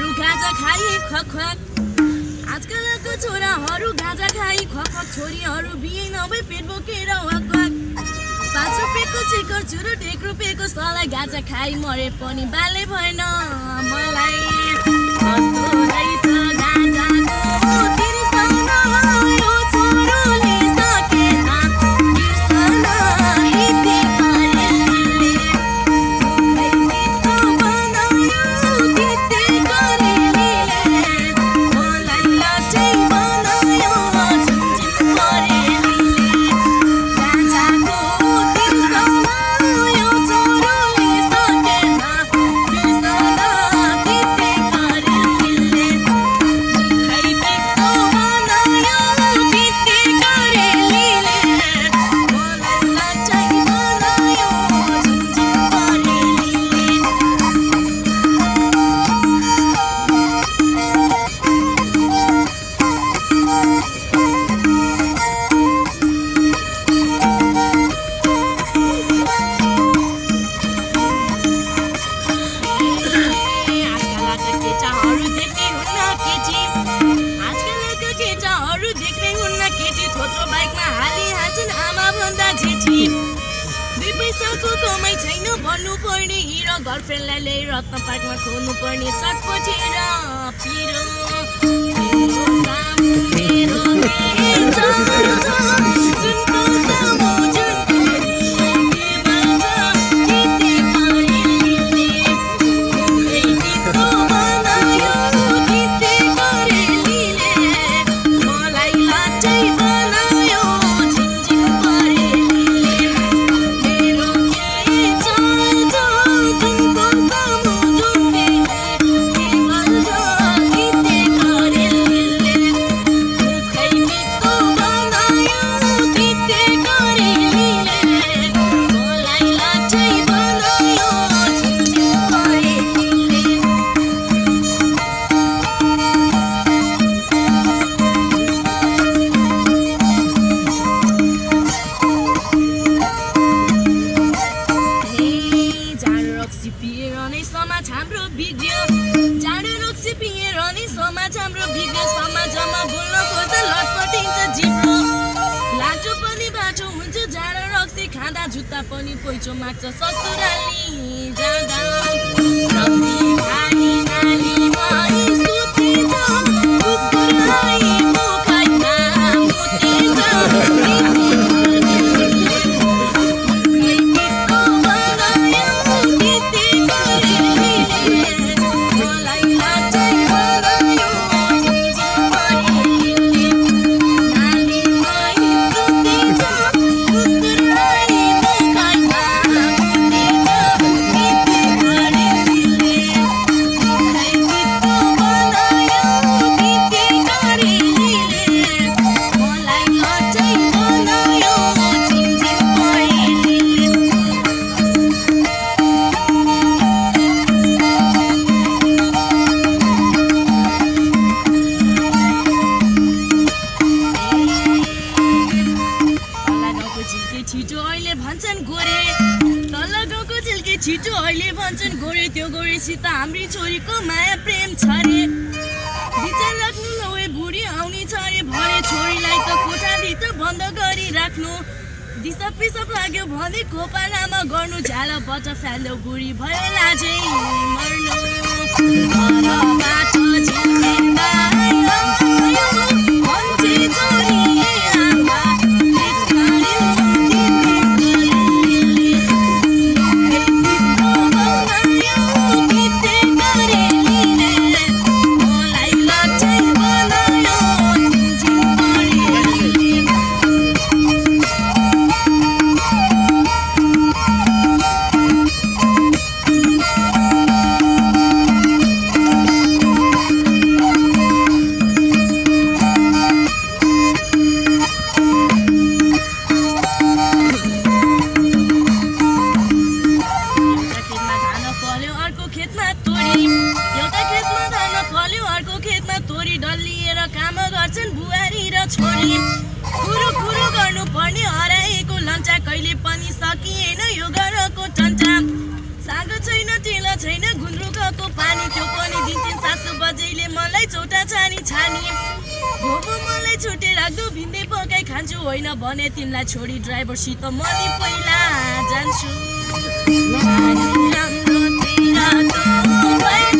छोराहरू गाजा खाई खखख आजकलको छोराहरू गाजा खाई खखख छोरीहरू बिहे नभई पेट बोकेर वकवक 5 रुपियाँको चिकर चुरुट 1 रुपियाँको सलाई गाजा खाई मरे पनि बाले भएन मलाई कस्तो रहेछ गाजाको तिर्सना यो छोरोले सकेन तिर्सना हिते करेलीले खै बनायो हिते करेलीले मलाई लाटै बनायो झुन्झुन करेलीले गाजाको तिर्सना यो छोरोले सकेन तिर्सना हिते करेलीले खै पिक्तो बनायो हिते करेलीले मलाई लाटै बनायो झुन्झुन करेलीले आजकलका केटाहरू देख्दै हुन्न केटी आजकलका केटाहरू देख्दै हुन्न केटी थोत्रो बाइकमा हालिहाल्छन् आमा भन्दा जेठी 2 पैसाको कमाइ छैन भन्नु पर्ने हिरो गर्लफ्रेन्डलाई ल्याइ रत्न पार्कमा खोल्नु पर्ने चटपटी र पिरो मेरो सामु मेरो देश जुनको सामु जुनको के भन्छ हिते करेलीले खै पिक्तो बनायो हिते करेलीले मलाई लाटै बनायो झिनझिन करेलीले मेरो के चाहन्छ जुनको सामु जुनले के भन्छ हिते करेलीले खै पिक्तो बनायो हिते करेलीले मलाई लाटै बनायो झिनझिन करेलीले जाडो रक्सी पिएर नै समाज हाम्रो बिग्रियो जाडो रक्सी पिएर नै समाज हाम्रो बिग्रियो समाजमा बोल्न खोज्दा लटपटिन्छ जिब्रो लाटो पनि बाटो हुन्छ जाडो रक्सी खाँदा जुत्ता पनि पैचो माग्छ ससुराली जाँदा रक्सी खानी नालीमा सुतेछ कुकुरलाई मुखैमा मुतेछ छिटो अहिले भन्छन् गोरे तल गाउँको झिल्के छिटो अहिले भन्छन् गोरे त्यो गोरेसित हाम्री छोरीको माया प्रेम छ रे विचार राख्नु नभए बुढी आउने छ रे भने छोरीलाई त कोठाभित्र बन्द गरी राख्नु दिसा पिसाब लाग्यो भने कोपालामा गर्नु झालाबाट फ्याल्यो बुढी भयो लाजै मर्नु घरबाट झिल्केमा आयो भन्छे छोरी आमा छोरी कुरो कुरो गर्नु पर्ने हराएको लन्चा कहिले पनि सकिएन यो घरको टन्टा साग छैन तेल छैन गुन्द्रुकको पानी त्यो पनि दिन्छन् सासु लाग्दो भिन्दै पकाइ खान्छु होइन भने तिमीलाई छोडी ड्राइभरसित म नि पहिला जान्छु हाम्रो तिरको